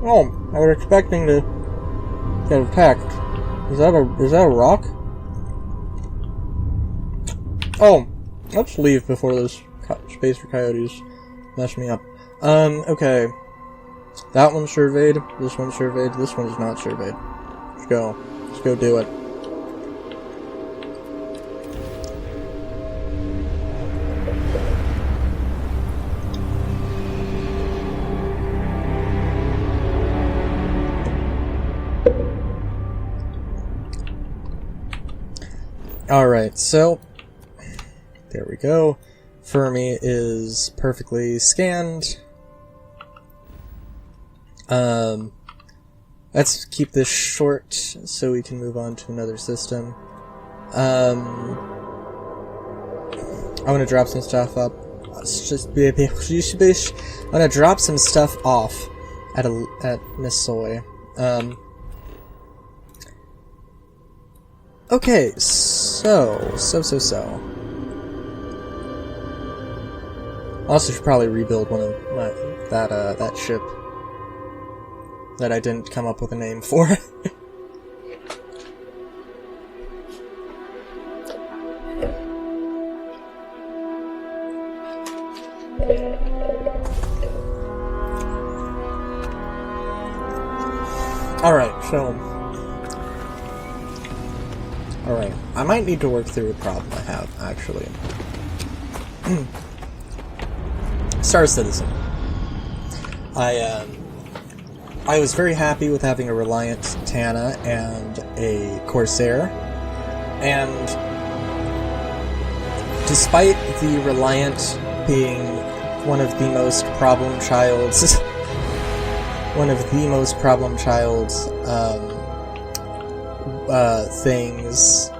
Oh, I was expecting to get attacked. Is that a rock? Oh, let's leave before those spacer coyotes mess me up. Okay. That one's surveyed, this one's surveyed, this one's not surveyed. Let's go. Let's go do it. Alright, so there we go. Fermi is perfectly scanned. Let's keep this short so we can move on to another system. I want to drop some stuff up. I'm gonna drop some stuff off at Miss Soy. Okay, so. I also should probably rebuild one of that ship that I didn't come up with a name for. Alright, I might need to work through a problem I have, actually. Star Citizen. I was very happy with having a Reliant Tana and a Corsair, and despite the Reliant being one of the most problem childs, things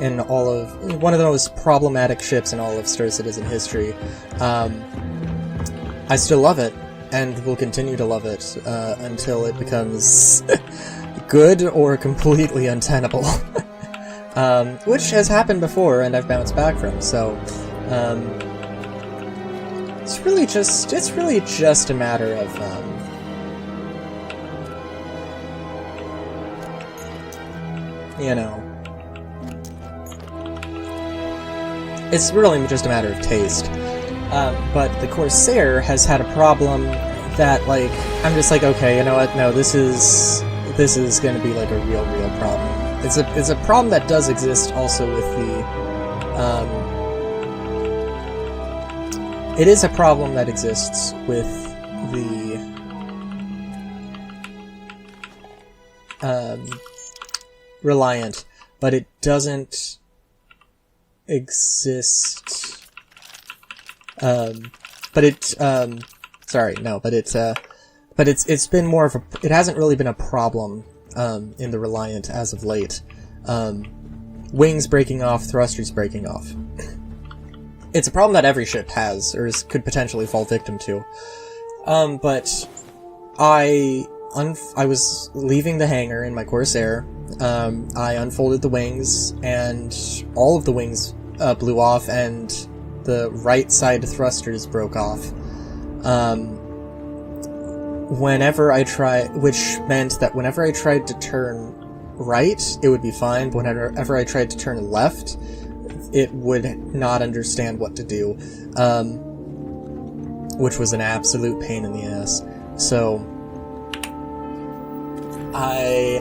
in all of, one of the most problematic ships in all of Star Citizen history, I still love it, and will continue to love it, until it becomes good or completely untenable. Which has happened before, and I've bounced back from, so, it's really just a matter of, you know, it's really just a matter of taste. But the Corsair has had a problem that, like, I'm just like, okay, you know what, no, this is gonna be, like, a real problem. It's a problem that does exist also with the, it is a problem that exists with the, Reliant, but it doesn't exist, but it's been more of a, it hasn't really been a problem, in the Reliant as of late. Wings breaking off, thrusters breaking off. It's a problem that every ship has, or could potentially fall victim to. But I was leaving the hangar in my Corsair. I unfolded the wings, and all of the wings blew off, and the right side thrusters broke off. Which meant that whenever I tried to turn right, it would be fine, but whenever I tried to turn left, it would not understand what to do, which was an absolute pain in the ass. So, I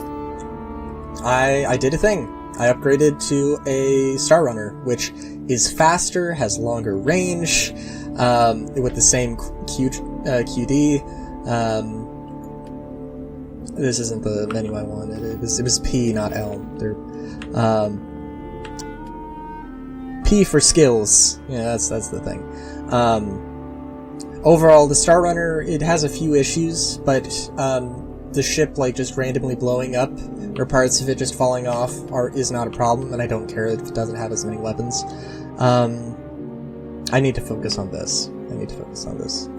did a thing. I upgraded to a Star Runner, which is faster, has longer range, with the same QD. This isn't the menu I wanted. It was P, not L. P for skills. Yeah, that's the thing. Overall, the Star Runner, it has a few issues, but the ship, like, just randomly blowing up, or parts of it just falling off, is not a problem, and I don't care if it doesn't have as many weapons. I need to focus on this.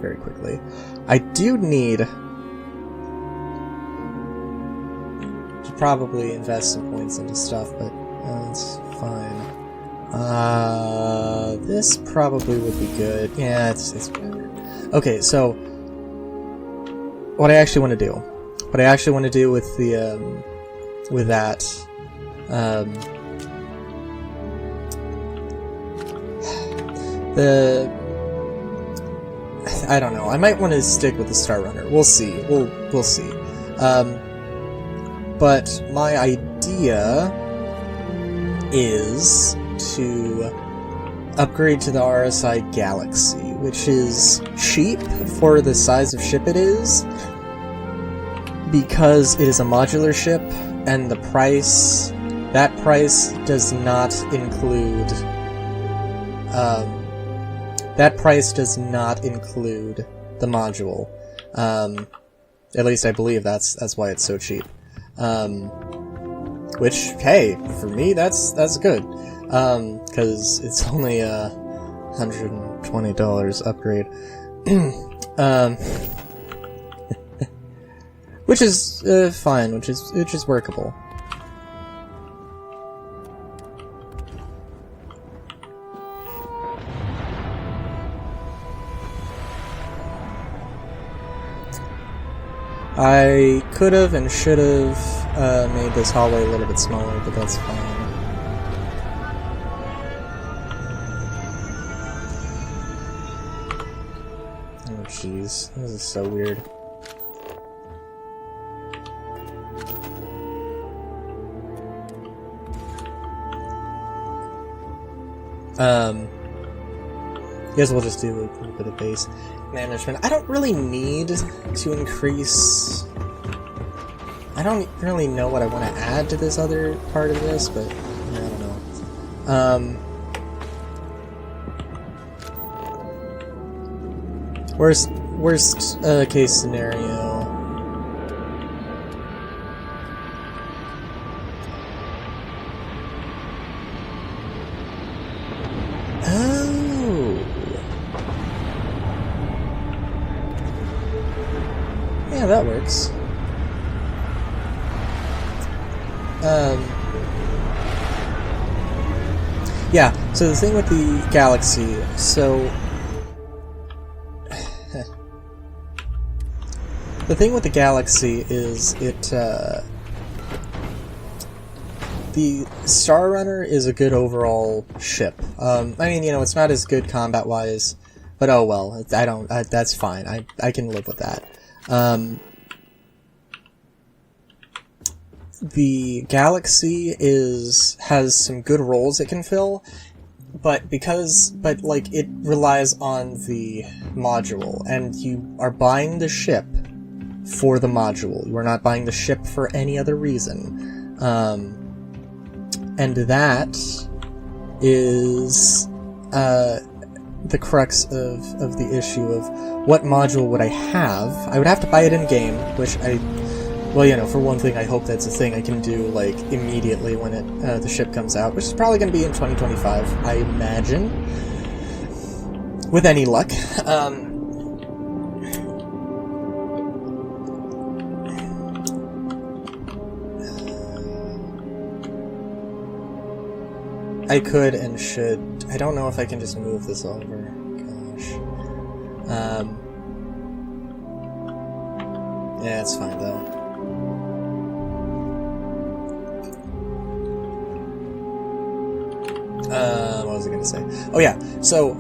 Very quickly. I do need to probably invest some points into stuff, but that's fine. This probably would be good. Yeah, it's better. Okay, so what I actually want to do what I actually want to do with the with that I don't know. I might want to stick with the Star Runner. We'll see. We'll see. But my idea is to upgrade to the RSI Galaxy, which is cheap for the size of ship it is, because it is a modular ship, and the price, that price does not include, the module. At least I believe that's why it's so cheap. Which, hey, for me, that's good. Cause it's only a $120 upgrade. Which is, fine, which is workable. I could've and should've made this hallway a little bit smaller, but that's fine. Oh jeez, this is so weird. Guess we'll just do a little bit of base management. I don't really need to increase... I don't really know what I want to add to this other part of this, but yeah, I don't know. Worst case scenario... Yeah, that works. Yeah, so the thing with the Galaxy, so... the thing with the Galaxy is it, the Star Runner is a good overall ship. I mean, you know, it's not as good combat-wise, but oh well, that's fine. I can live with that. The Galaxy has some good roles it can fill, but like it relies on the module, and you are buying the ship for the module. You are not buying the ship for any other reason. And that is the crux of the issue of what module would I have. I would have to buy it in-game, which well, you know, for one thing, I hope that's a thing I can do, like, immediately when the ship comes out, which is probably going to be in 2025, I imagine. With any luck. I could and should. I don't know if I can just move this over. Gosh. Yeah, it's fine, though. What was I gonna say? Oh yeah, so,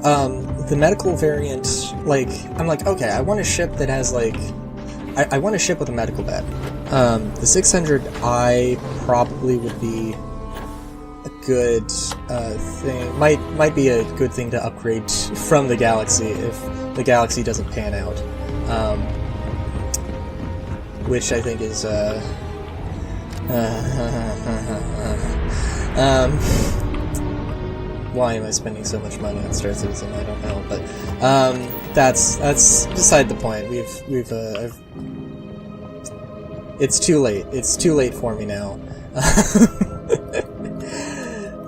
the medical variant, like, I'm like, okay, I want a ship that has, like, I want a ship with a medical bed. The 600i probably would be a good, thing, might be a good thing to upgrade from the Galaxy if the Galaxy doesn't pan out. Which I think is, why am I spending so much money on Star Citizen? I don't know, but that's beside the point. It's too late. It's too late for me now.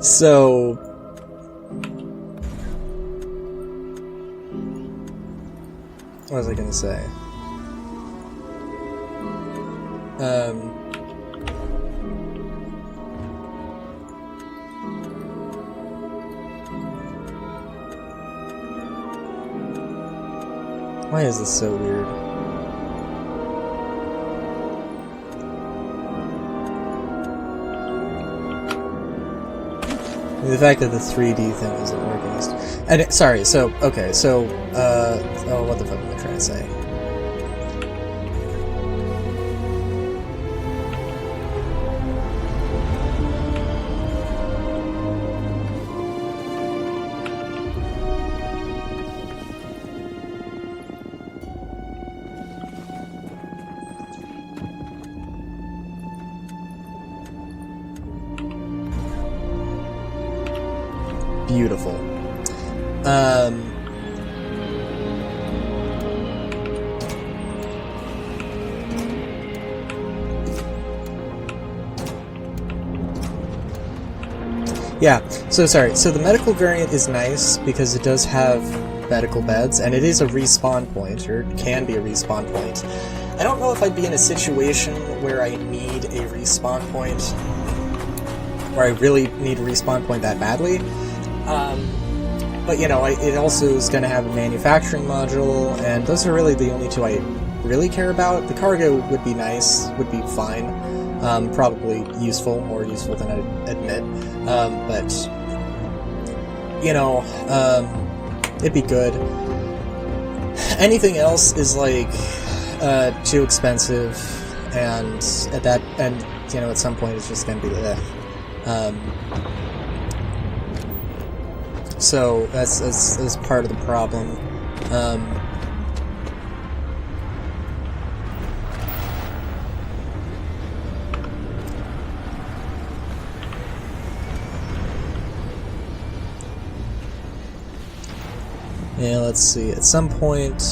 So what was I gonna say? Why is this so weird? The fact that the 3D thing isn't working is... And sorry, so, okay, so, oh, what the fuck am I trying to say? Beautiful. Yeah, so sorry. So the medical variant is nice because it does have medical beds, and it is a respawn point, or can be a respawn point. I don't know if I'd be in a situation where I need a respawn point, where I really need a respawn point that badly. But, you know, it also is going to have a manufacturing module, and those are really the only two I really care about. The cargo would be nice, would be fine, probably useful, more useful than I'd admit, but, you know, it'd be good. Anything else is, like, too expensive, and you know, at some point it's just going to be so that's part of the problem. Yeah, let's see. At some point,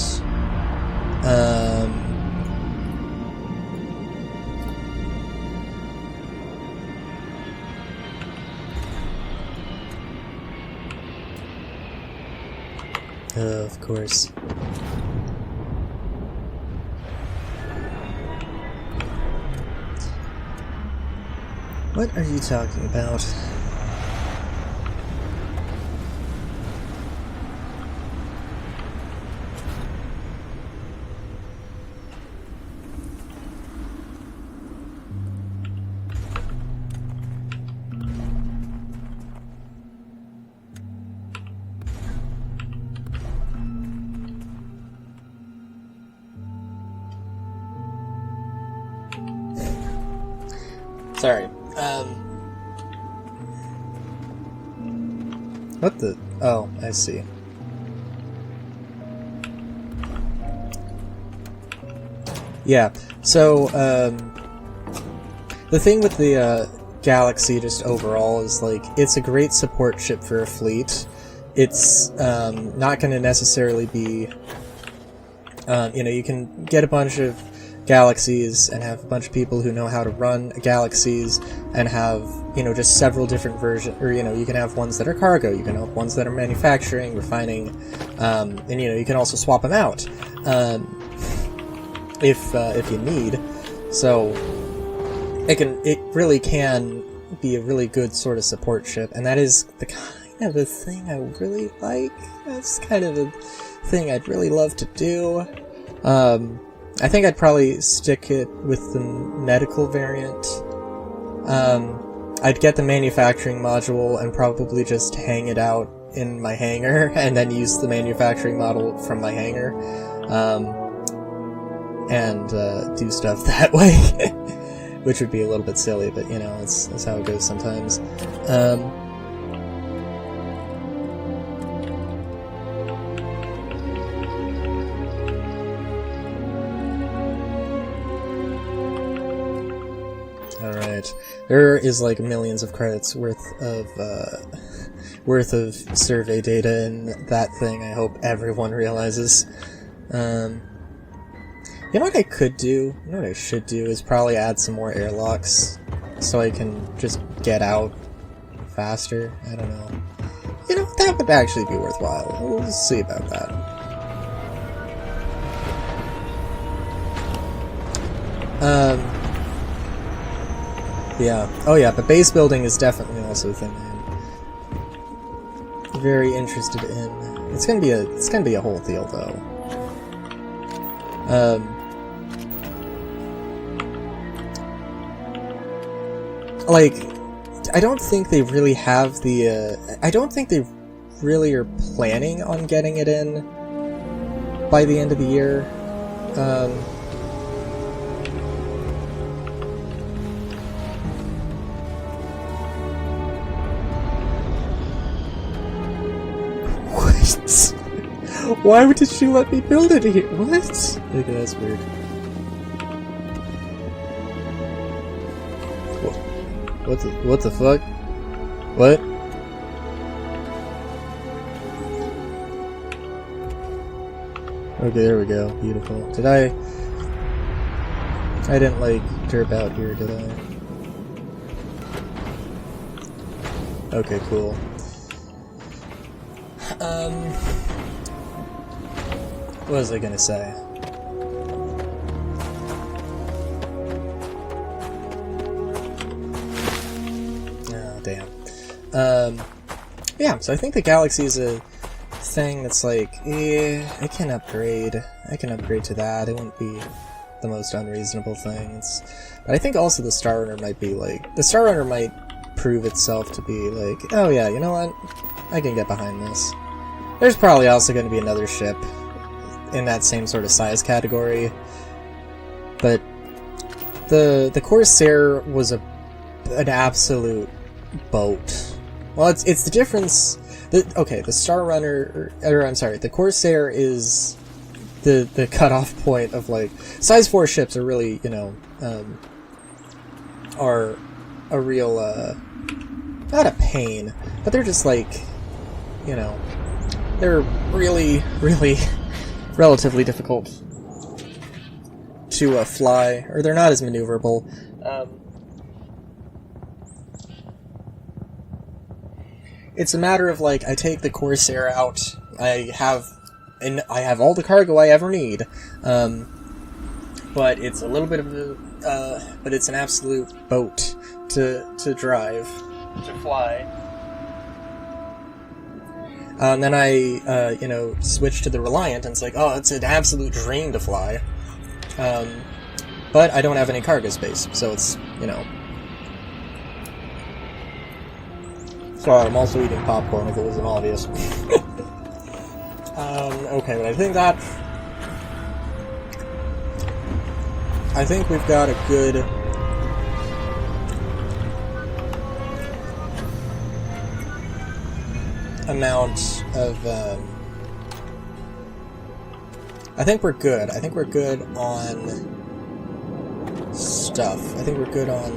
of course. What are you talking about? Sorry. What the? Oh, I see. Yeah, so, the thing with the, Galaxy just overall is, like, it's a great support ship for a fleet. It's, not gonna necessarily be, you know, you can get a bunch of galaxies and have a bunch of people who know how to run galaxies and have, you know, just several different versions, or, you know, you can have ones that are cargo, you can have ones that are manufacturing, refining, and, you know, you can also swap them out, if you need. So it really can be a really good sort of support ship, and that is the kind of a thing I really like. That's kind of a thing I'd really love to do. I think I'd probably stick it with the medical variant. I'd get the manufacturing module and probably just hang it out in my hangar, and then use the manufacturing model from my hangar, and do stuff that way. Which would be a little bit silly, but, you know, that's how it goes sometimes. Alright. There is, like, millions of credits worth of survey data in that thing. I hope everyone realizes. You know what I could do? You know what I should do is probably add some more airlocks so I can just get out faster. I don't know. You know, that would actually be worthwhile. We'll see about that. Yeah. Oh yeah, but base building is definitely also a thing I'm very interested in. It's gonna be a whole deal though. Like, I don't think they really have the, I don't think they really are planning on getting it in by the end of the year. What? Why did she let me build it here? What? Okay, that's weird. What the fuck? What? Okay, there we go. Beautiful. Did I didn't, like, derp out here, did I? Okay, cool. What was I gonna say? Oh, damn. Yeah, so I think the Galaxy is a thing that's like, I can upgrade to that. It wouldn't be the most unreasonable thing. But I think also the Star Runner might be like, the Star Runner might prove itself to be like, oh yeah, you know what? I can get behind this. There's probably also going to be another ship in that same sort of size category, but the Corsair was an absolute boat. Well, it's the difference. Okay, the Star Runner, or I'm sorry, the Corsair is the cutoff point of, like, size 4 ships are really, you know, are a real not a pain, but they're just like, you know, they're really relatively difficult to fly, or they're not as maneuverable. It's a matter of, like, I take the Corsair out, I have all the cargo I ever need, but it's a little bit of a, but it's an absolute boat to drive, to fly. And then I, you know, switch to the Reliant, and it's like, oh, it's an absolute dream to fly. But I don't have any cargo space, so it's, you know. Sorry, I'm also eating popcorn if it wasn't obvious. Okay, but I think we've got a good amount of, I think we're good. I think we're good on stuff. I think we're good on,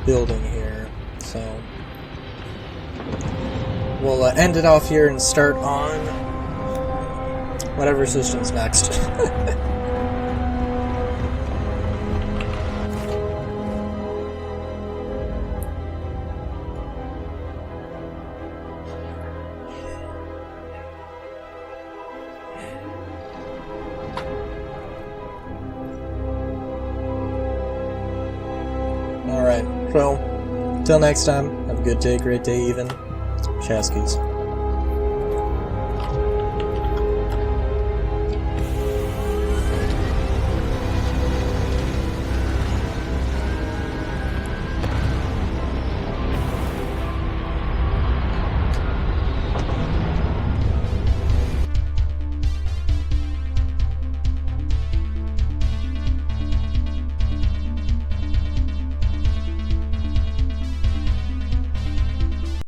building here, so we'll end it off here and start on whatever system's next. Alright, so, till next time, have a good day, great day even. Chaskies.